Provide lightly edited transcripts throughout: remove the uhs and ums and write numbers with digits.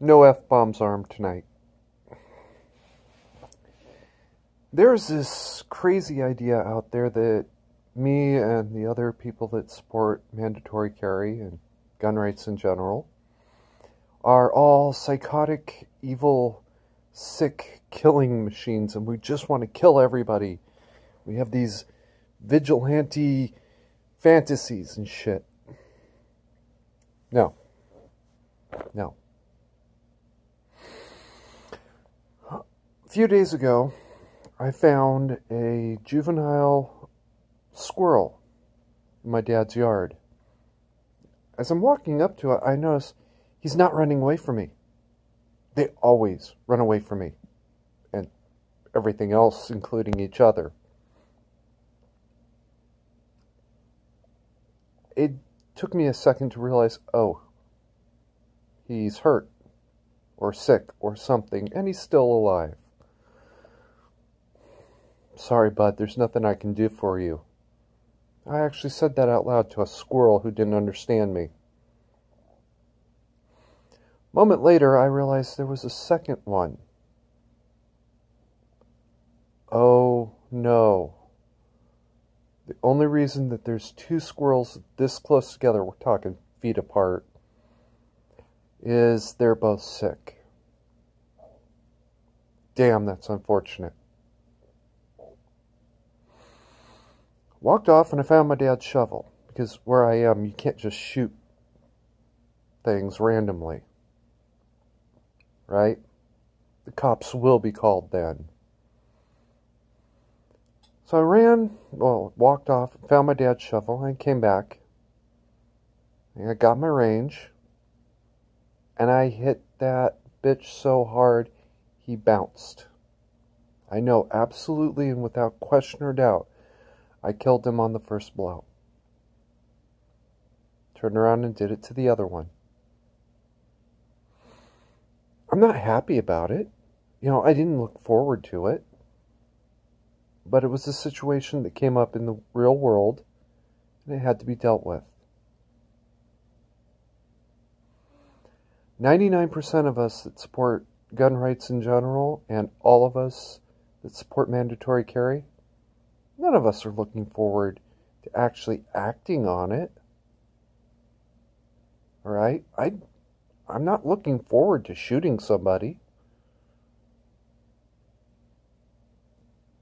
No F-bombs armed tonight. There's this crazy idea out there that me and the other people that support mandatory carry and gun rights in general are all psychotic, evil, sick killing machines, and we just want to kill everybody. We have these vigilante fantasies and shit. No. No. A few days ago, I found a juvenile squirrel in my dad's yard. As I'm walking up to it, I notice he's not running away from me. They always run away from me. And everything else, including each other. It took me a second to realize, oh, he's hurt, or sick, or something, and he's still alive. Sorry, bud, there's nothing I can do for you. I actually said that out loud to a squirrel who didn't understand me. A moment later, I realized there was a second one. Oh, no. The only reason that there's two squirrels this close together, we're talking feet apart, is they're both sick. Damn, that's unfortunate. Walked off and I found my dad's shovel, because where I am, you can't just shoot things randomly. Right? The cops will be called then. So I walked off, found my dad's shovel, and came back. And I got my range, and I hit that bitch so hard, he bounced. I know absolutely and without question or doubt, I killed him on the first blow. Turned around and did it to the other one. I'm not happy about it. You know, I didn't look forward to it. But it was a situation that came up in the real world, and it had to be dealt with. 99% of us that support gun rights in general, and all of us that support mandatory carry, none of us are looking forward to actually acting on it. Alright? I'm not looking forward to shooting somebody.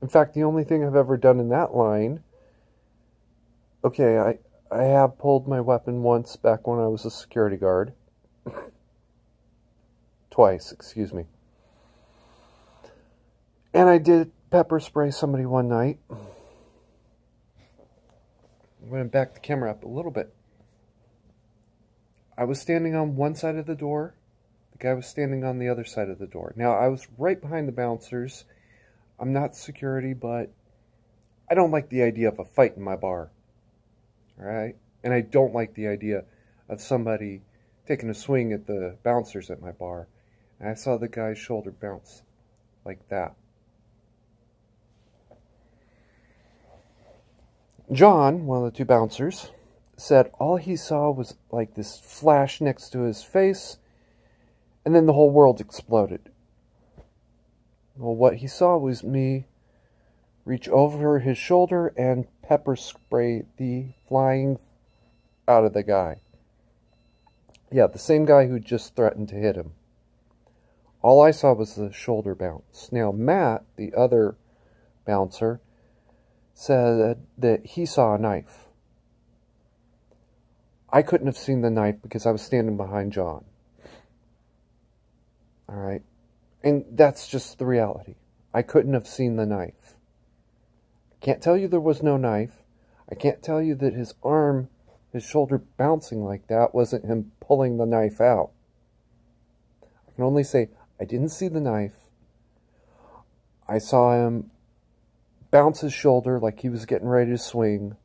In fact, the only thing I've ever done in that line, okay, I have pulled my weapon once back when I was a security guard. Twice, excuse me. And I did pepper spray somebody one night. I'm going to back the camera up a little bit. I was standing on one side of the door. The guy was standing on the other side of the door. Now, I was right behind the bouncers. I'm not security, but I don't like the idea of a fight in my bar. Alright? And I don't like the idea of somebody taking a swing at the bouncers at my bar. And I saw the guy's shoulder bounce like that. John, one of the two bouncers, said all he saw was like this flash next to his face, and then the whole world exploded. Well, what he saw was me reach over his shoulder and pepper spray the flying out of the guy. Yeah, the same guy who just threatened to hit him. All I saw was the shoulder bounce. Now, Matt, the other bouncer, said that he saw a knife. I couldn't have seen the knife because I was standing behind John. Alright? And that's just the reality. I couldn't have seen the knife. I can't tell you there was no knife. I can't tell you that his arm, his shoulder bouncing like that wasn't him pulling the knife out. I can only say I didn't see the knife. I saw him bounce his shoulder like he was getting ready to swing.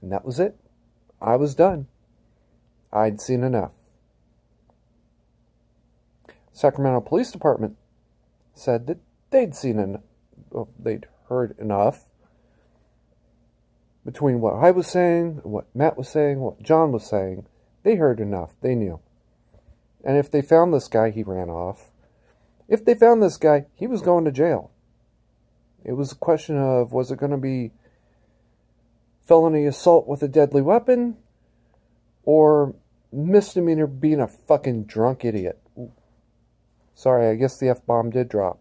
And that was it. I was done. I'd seen enough. Sacramento Police Department said that they'd they'd heard enough between what I was saying, what Matt was saying, what John was saying. They heard enough. They knew. And if they found this guy, he ran off. If they found this guy, he was going to jail. It was a question of, was it going to be felony assault with a deadly weapon or misdemeanor being a fucking drunk idiot? Ooh. Sorry, I guess the F-bomb did drop.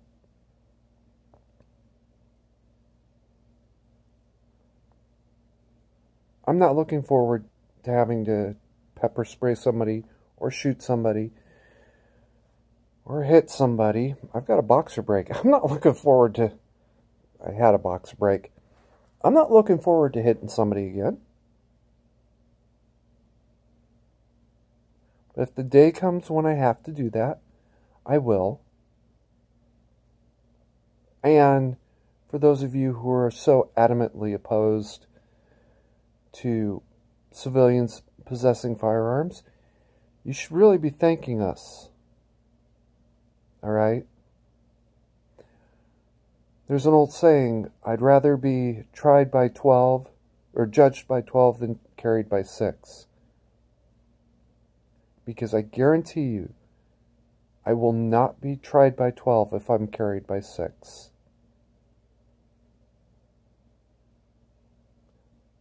I'm not looking forward to having to pepper spray somebody or shoot somebody or hit somebody. I've got a boxer break. I'm not looking forward to... I had a boxer break. I'm not looking forward to hitting somebody again. But if the day comes when I have to do that, I will. And for those of you who are so adamantly opposed to civilians possessing firearms, you should really be thanking us. Alright? There's an old saying, I'd rather be tried by 12 or judged by 12 than carried by 6. Because I guarantee you, I will not be tried by 12 if I'm carried by 6.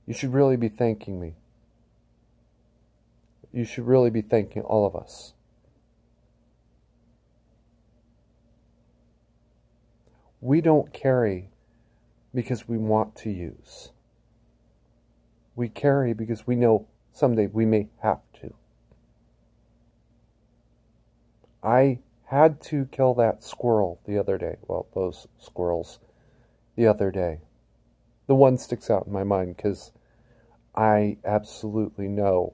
You should really be thanking me. You should really be thanking all of us. We don't carry because we want to use. We carry because we know someday we may have to. I had to kill that squirrel the other day. Well, those squirrels the other day. The one sticks out in my mind because I absolutely know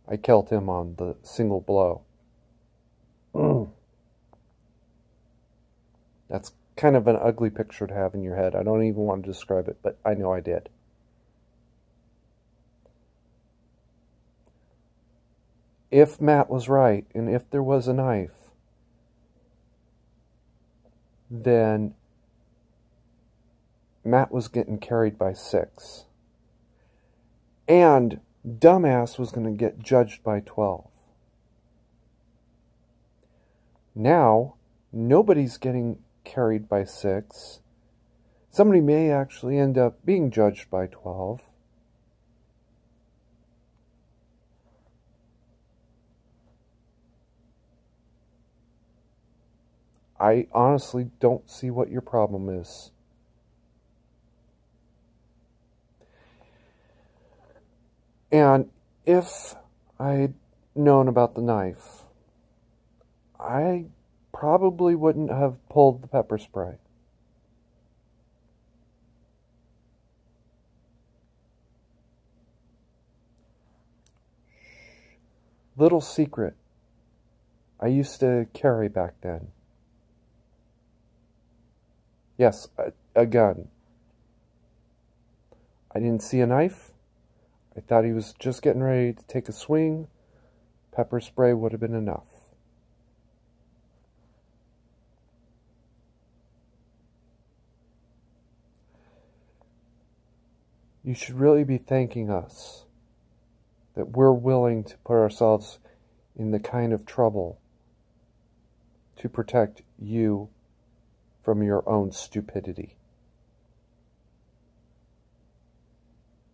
I killed him on the single blow. That's kind of an ugly picture to have in your head. I don't even want to describe it, but I know I did. If Matt was right, and if there was a knife, then Matt was getting carried by 6. And dumbass was going to get judged by 12. Now, nobody's getting carried by 6. Somebody may actually end up being judged by 12. I honestly don't see what your problem is. And if I'd known about the knife, I probably wouldn't have pulled the pepper spray. Little secret. I used to carry back then. Yes, a gun. I didn't see a knife. I thought he was just getting ready to take a swing. Pepper spray would have been enough. You should really be thanking us that we're willing to put ourselves in the kind of trouble to protect you from your own stupidity.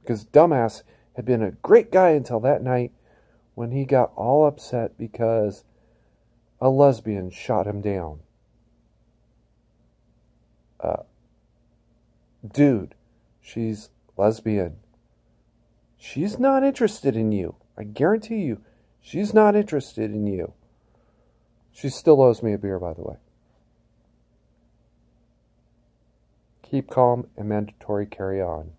Because dumbass had been a great guy until that night when he got all upset because a lesbian shot him down. Dude, she's lesbian. She's not interested in you. I guarantee you, she's not interested in you. She still owes me a beer, by the way. Keep calm and mandatory carry on.